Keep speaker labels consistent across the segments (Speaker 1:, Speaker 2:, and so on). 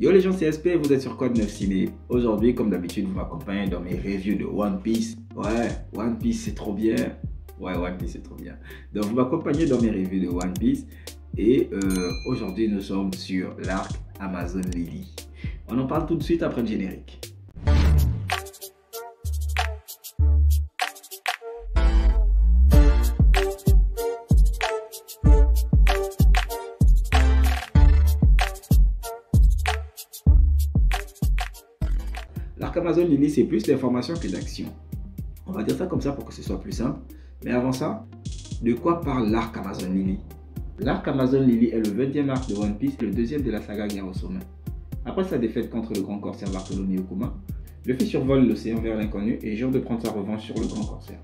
Speaker 1: Yo les gens, c'est SP, vous êtes sur Code 9 Ciné. Aujourd'hui, comme d'habitude, vous m'accompagnez dans mes reviews de One Piece. Ouais, One Piece c'est trop bien. Ouais, One Piece c'est trop bien. Donc vous m'accompagnez dans mes reviews de One Piece. Et aujourd'hui, nous sommes sur l'arc Amazon Lily. On en parle tout de suite après le générique. L'arc Amazon Lily, c'est plus d'informations que d'action. On va dire ça comme ça pour que ce soit plus simple. Mais avant ça, de quoi parle l'arc Amazon Lily? L'arc Amazon Lily est le 20e arc de One Piece, le deuxième de la saga Guerre au sommet. Après sa défaite contre le grand corsaire Bartholomew Kuma, Luffy survole l'océan vers l'inconnu et jure de prendre sa revanche sur le grand corsaire.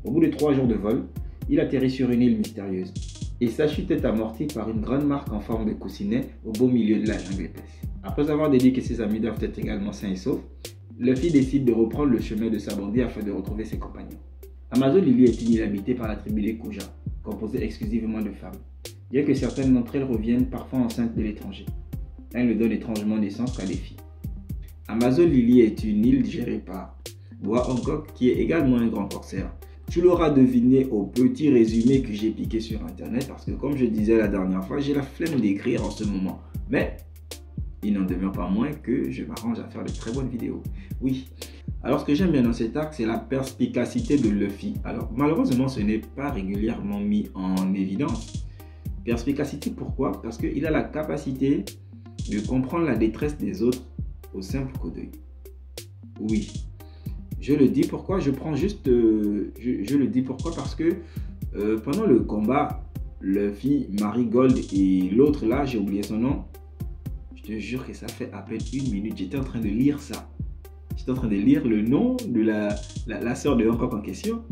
Speaker 1: Au bout de 3 jours de vol, il atterrit sur une île mystérieuse. Et sa chute est amortie par une grande marque en forme de coussinet au beau milieu de la jungle épaisse. Après avoir dédié que ses amis doivent être également sains et saufs, Luffy décide de reprendre le chemin de Sabaody afin de retrouver ses compagnons. Amazon Lily est une île habitée par la tribu des Kuja, composée exclusivement de femmes, bien que certaines d'entre elles reviennent parfois enceintes de l'étranger. Elles ne donnent étrangement naissance qu'à des filles. Amazon Lily est une île gérée par Boa Hancock, qui est également un grand corsaire. Tu l'auras deviné au petit résumé que j'ai piqué sur internet, parce que comme je disais la dernière fois, j'ai la flemme d'écrire en ce moment. Mais il n'en demeure pas moins que je m'arrange à faire de très bonnes vidéos. Oui. Alors ce que j'aime bien dans cet arc, c'est la perspicacité de Luffy. Alors malheureusement, ce n'est pas régulièrement mis en évidence. Perspicacité pourquoi? Parce qu'il a la capacité de comprendre la détresse des autres au simple coup d'œil. Oui. Je le dis pourquoi? Je le dis pourquoi? Parce que pendant le combat, Luffy, Marigold et l'autre là, j'ai oublié son nom. Je te jure que ça fait à peine 1 minute. J'étais en train de lire ça. J'étais en train de lire le nom de la sœur de Hancock en question.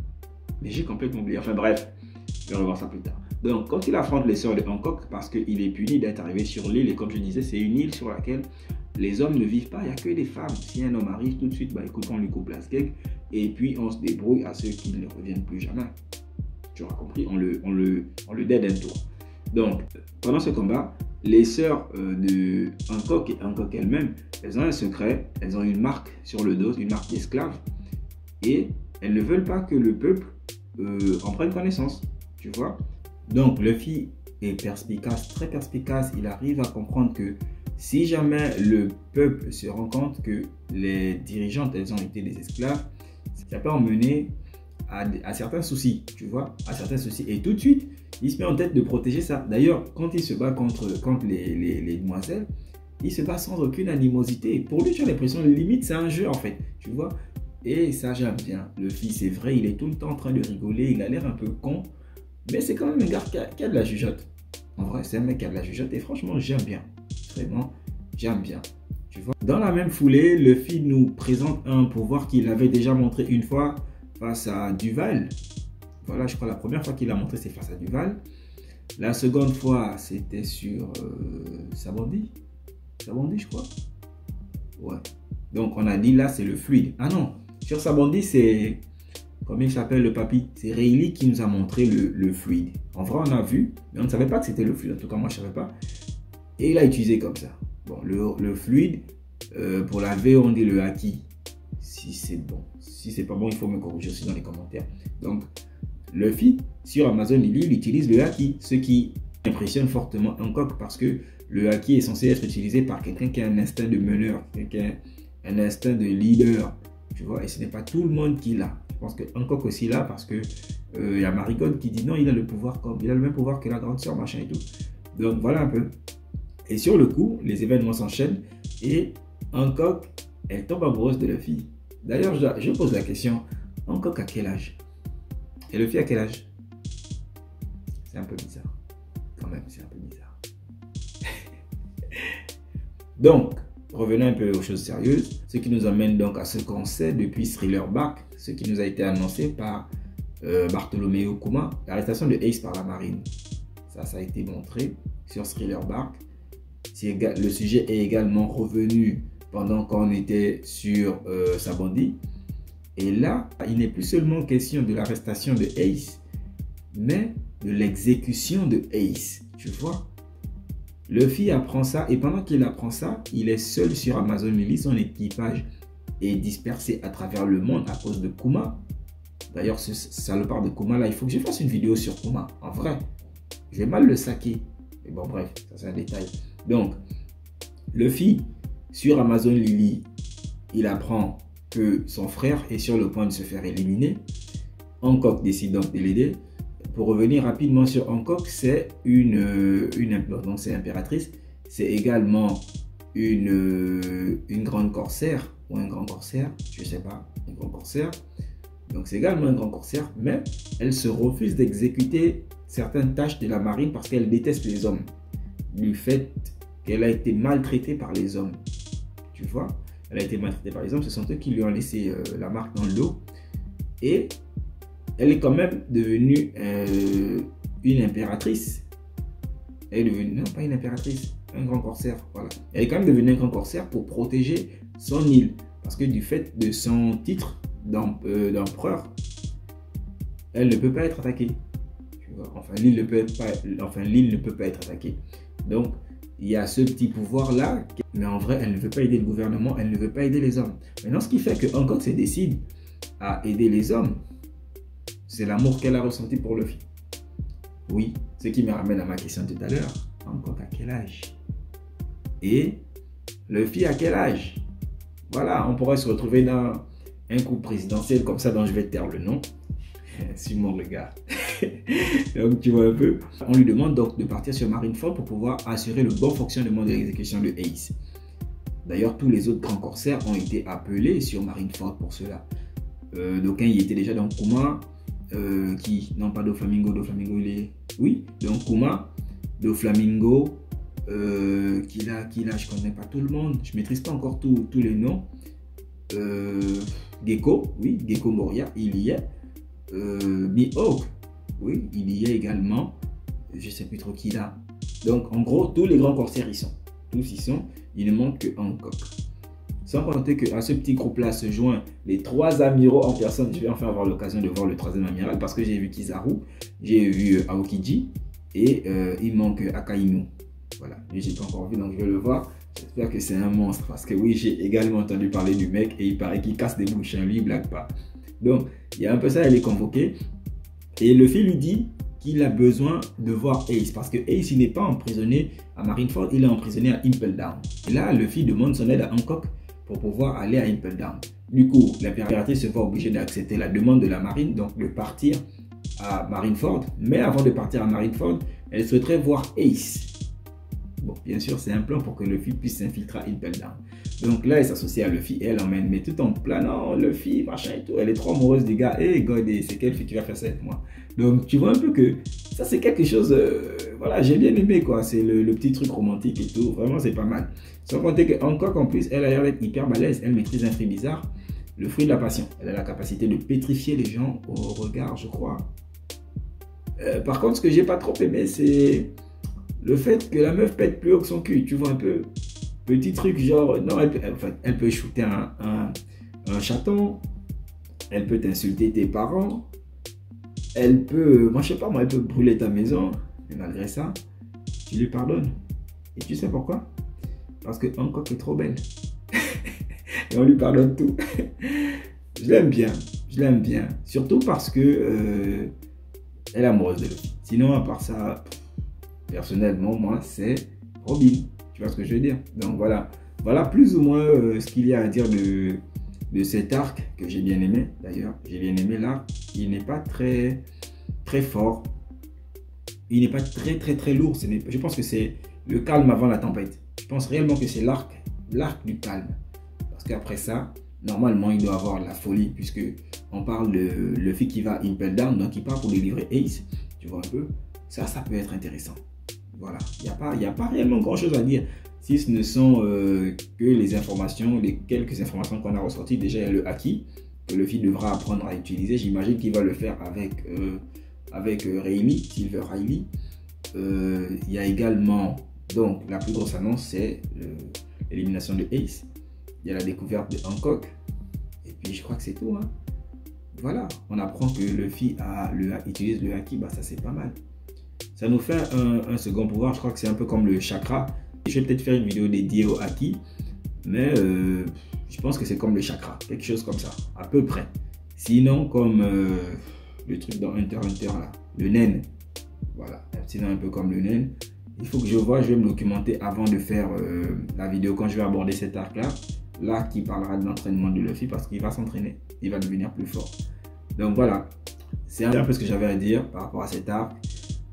Speaker 1: Mais j'ai complètement oublié. Enfin bref, je vais revoir ça plus tard. Donc quand il affronte les sœurs de Hancock, parce qu'il est puni d'être arrivé sur l'île, et comme je disais, c'est une île sur laquelle les hommes ne vivent pas, il n'y a que des femmes. Si un homme arrive tout de suite, bah écoute, on lui coupe la skeg, et puis on se débrouille à ceux qui ne reviennent plus jamais. Tu auras compris, on le dead un tour. Donc, pendant ce combat, les sœurs de Hancock et Hancock elles-mêmes, elles ont un secret, elles ont une marque sur le dos, une marque d'esclave, et elles ne veulent pas que le peuple en prenne connaissance, tu vois. Donc, Luffy est perspicace, très perspicace, il arrive à comprendre que si jamais le peuple se rend compte que les dirigeantes, elles ont été des esclaves, ça peut emmener à certains soucis, tu vois, à certains soucis. Et tout de suite, il se met en tête de protéger ça. D'ailleurs, quand il se bat contre les demoiselles, il se bat sans aucune animosité. Pour lui, tu as l'impression, limite, c'est un jeu en fait, tu vois. Et ça, j'aime bien. Le fils, c'est vrai, il est tout le temps en train de rigoler, il a l'air un peu con, mais c'est quand même un gars qui a de la jugeote. En vrai, c'est un mec qui a de la jugeote et franchement, j'aime bien. Vraiment, j'aime bien. Tu vois. Dans la même foulée, Luffy nous présente un pouvoir qu'il avait déjà montré une fois face à Duval. Voilà, je crois la première fois qu'il l'a montré, c'est face à Duval. La seconde fois, c'était sur Sabaody. Sabaody, je crois. Ouais. Donc, on a dit là, c'est le fluide. Ah non, sur Sabaody, c'est... Comment il s'appelle le papy? C'est Rayleigh qui nous a montré le fluide. En vrai, on a vu, mais on ne savait pas que c'était le fluide. En tout cas, moi, je ne savais pas. Et il a utilisé comme ça. Bon, le fluide, pour la V, on dit le haki. Si c'est bon. Si c'est pas bon, il faut me corriger aussi dans les commentaires. Donc, Luffy, sur Amazon Lily, il utilise le haki. Ce qui impressionne fortement Hancock parce que le haki est censé être utilisé par quelqu'un qui a un instinct de meneur, quelqu'un un instinct de leader. Tu vois, et ce n'est pas tout le monde qui l'a. Je pense que Hancock aussi l'a parce que y a Marigold qui dit non, il a le pouvoir comme, il a le même pouvoir que la grande sœur, machin et tout. Donc, voilà un peu. Et sur le coup, les événements s'enchaînent et Hancock, elle tombe amoureuse de Luffy. D'ailleurs, je pose la question, Hancock à quel âge? Et Luffy à quel âge? C'est un peu bizarre. Quand même, c'est un peu bizarre. Donc, revenons un peu aux choses sérieuses. Ce qui nous amène donc à ce qu'on sait depuis Thriller Bark, ce qui nous a été annoncé par Bartholomew Kuma, l'arrestation de Ace par la marine. Ça a été montré sur Thriller Bark. Le sujet est également revenu pendant qu'on était sur Sabaody. Et là, il n'est plus seulement question de l'arrestation de Ace, mais de l'exécution de Ace, tu vois. Luffy apprend ça et pendant qu'il apprend ça, il est seul sur Amazon Lily. Son équipage est dispersé à travers le monde à cause de Kuma. D'ailleurs, ce salopard de Kuma là, il faut que je fasse une vidéo sur Kuma. En vrai, je vais mal le saquer. Mais bon, bref, ça c'est un détail. Donc, Luffy, sur Amazon Lily, il apprend que son frère est sur le point de se faire éliminer. Hancock décide donc de l'aider. Pour revenir rapidement sur Hancock, c'est une impératrice. C'est également une grande corsaire ou un grand corsaire, je ne sais pas, un grand corsaire. Donc c'est également un grand corsaire, mais elle se refuse d'exécuter certaines tâches de la marine parce qu'elle déteste les hommes. Du fait qu'elle a été maltraitée par les hommes. Tu vois, elle a été maltraitée par les hommes, ce sont eux qui lui ont laissé la marque dans le dos. Et elle est quand même devenue une impératrice. Elle est devenue, non pas une impératrice, un grand corsaire, voilà. Elle est quand même devenue un grand corsaire pour protéger son île. Parce que du fait de son titre d'empereur, elle ne peut pas être attaquée. Tu vois? Enfin, l'île ne peut pas être attaquée. Donc, il y a ce petit pouvoir-là, mais en vrai, elle ne veut pas aider le gouvernement, elle ne veut pas aider les hommes. Maintenant, ce qui fait que Hancock se décide à aider les hommes, c'est l'amour qu'elle a ressenti pour Luffy. Oui, ce qui me ramène à ma question tout à l'heure. Hancock à quel âge? Et Luffy à quel âge? Voilà, on pourrait se retrouver dans un coup présidentiel comme ça dont je vais taire le nom. Simon le gars. Donc tu vois un peu. On lui demande donc de partir sur Marineford pour pouvoir assurer le bon fonctionnement de l'exécution de Ace. D'ailleurs, tous les autres grands corsaires ont été appelés sur Marineford pour cela. D'aucuns y étaient déjà dans Kuma. Non pas Doflamingo, il est... Oui, donc Kuma, Doflamingo, qui là, je connais pas tout le monde, je maîtrise pas encore tous les noms. Gecko, oui, Gecko Moria, il y est. Mihawk, oui, il y est également. Je sais plus trop qui là. Donc en gros, tous les grands corsaires y sont. Tous y sont. Il ne manque que Hancock. Sans compter qu'à ce petit groupe-là se joignent les 3 amiraux en personne. Je vais enfin avoir l'occasion de voir le 3e amiral parce que j'ai vu Kizaru, j'ai vu Aokiji et il manque Akainu. Voilà, je n'ai pas encore vu donc je vais le voir. J'espère que c'est un monstre parce que oui, j'ai également entendu parler du mec et il paraît qu'il casse des bouches, lui il blague pas. Donc, il y a un peu ça, elle est convoquée et Luffy lui dit qu'il a besoin de voir Ace parce que Ace, il n'est pas emprisonné à Marineford, il est emprisonné à Impel Down. Et là, Luffy demande son aide à Hancock pour pouvoir aller à Impel Down. Du coup, l'impératrice se voit obligée d'accepter la demande de la marine, donc de partir à Marineford. Mais avant de partir à Marineford, elle souhaiterait voir Ace. Bon, bien sûr, c'est un plan pour que Luffy puisse s'infiltrer à Impel Down. Donc là, elle s'associe à Luffy et elle l'emmène, mais tout en planant, Luffy, machin et tout. Elle est trop amoureuse du gars. Hey God, c'est quelle fille tu vas faire ça avec moi? Donc tu vois un peu que ça, c'est quelque chose, voilà, j'ai bien aimé quoi. C'est le petit truc romantique et tout. Vraiment, c'est pas mal. Sans compter que Hancock, en plus, elle a l'air d'être hyper balèze. Elle maîtrise un fruit bizarre, le fruit de la passion. Elle a la capacité de pétrifier les gens au regard, je crois. Par contre, ce que j'ai pas trop aimé, c'est le fait que la meuf pète plus haut que son cul. Tu vois un peu, petit truc genre, non, elle peut shooter un chaton, elle peut t'insulter tes parents, elle peut, moi je sais pas, moi elle peut brûler ta maison, mais malgré ça, tu lui pardonnes. Et tu sais pourquoi? Parce que Hancock est trop belle. Et on lui pardonne tout. Je l'aime bien, surtout parce que elle est amoureuse de lui. Sinon, à part ça, personnellement, moi, c'est Robin. Tu vois ce que je veux dire? Donc voilà, voilà plus ou moins ce qu'il y a à dire de cet arc que j'ai bien aimé. D'ailleurs, j'ai bien aimé l'arc. Il n'est pas très fort. Il n'est pas très lourd. Je pense que c'est le calme avant la tempête. Je pense réellement que c'est l'arc du calme. Parce qu'après ça, normalement, il doit avoir la folie puisque on parle de Luffy qui va Impel Down, donc il part pour délivrer Ace. Tu vois un peu? Ça peut être intéressant. Voilà, il n'y a pas réellement grand chose à dire. Si ce ne sont que les informations, les quelques informations qu'on a ressorties. Déjà, il y a le haki que Luffy devra apprendre à utiliser. J'imagine qu'il va le faire avec Rayleigh, Silver Rayleigh. Il y a également, donc la plus grosse annonce, c'est l'élimination de Ace. Il y a la découverte de Hancock. Et puis, je crois que c'est tout. Hein. Voilà, on apprend que Luffy utilise le haki. Bah, ça, c'est pas mal. Ça nous fait un second pouvoir. Je crois que c'est un peu comme le chakra. Je vais peut-être faire une vidéo dédiée au Haki, mais je pense que c'est comme le chakra, quelque chose comme ça, à peu près. Sinon, comme le truc dans Hunter x Hunter là, le naine. Voilà, sinon un peu comme le naine. Il faut que je vois, je vais me documenter avant de faire la vidéo quand je vais aborder cet arc-là. Là, qui parlera de l'entraînement de Luffy parce qu'il va s'entraîner, il va devenir plus fort. Donc voilà, c'est un peu ce que j'avais à dire par rapport à cet arc.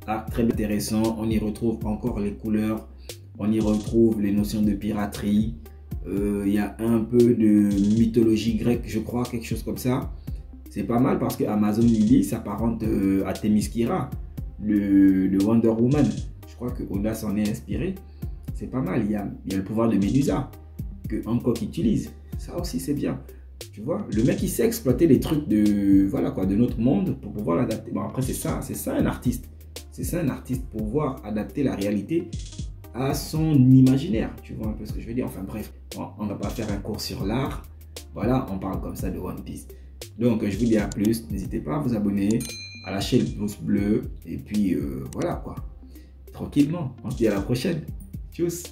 Speaker 1: Arc très intéressant, on y retrouve encore les couleurs, on y retrouve les notions de piraterie. Il y a un peu de mythologie grecque, je crois, quelque chose comme ça. C'est pas mal parce que Amazon Lily s'apparente à Themyscira, le Wonder Woman. Je crois que Oda s'en est inspiré. C'est pas mal. Il y a le pouvoir de Médusa que Hancock utilise. Ça aussi, c'est bien. Tu vois, le mec, il sait exploiter les trucs de, voilà quoi, de notre monde pour pouvoir l'adapter. Bon, après, c'est ça un artiste. C'est ça un artiste, pouvoir adapter la réalité à son imaginaire. Tu vois un peu ce que je veux dire? Enfin bref, bon, on ne va pas faire un cours sur l'art. Voilà, on parle comme ça de One Piece. Donc, je vous dis à plus. N'hésitez pas à vous abonner, à lâcher le pouce bleu. Et puis, voilà quoi. Tranquillement. On se dit à la prochaine. Tchuss.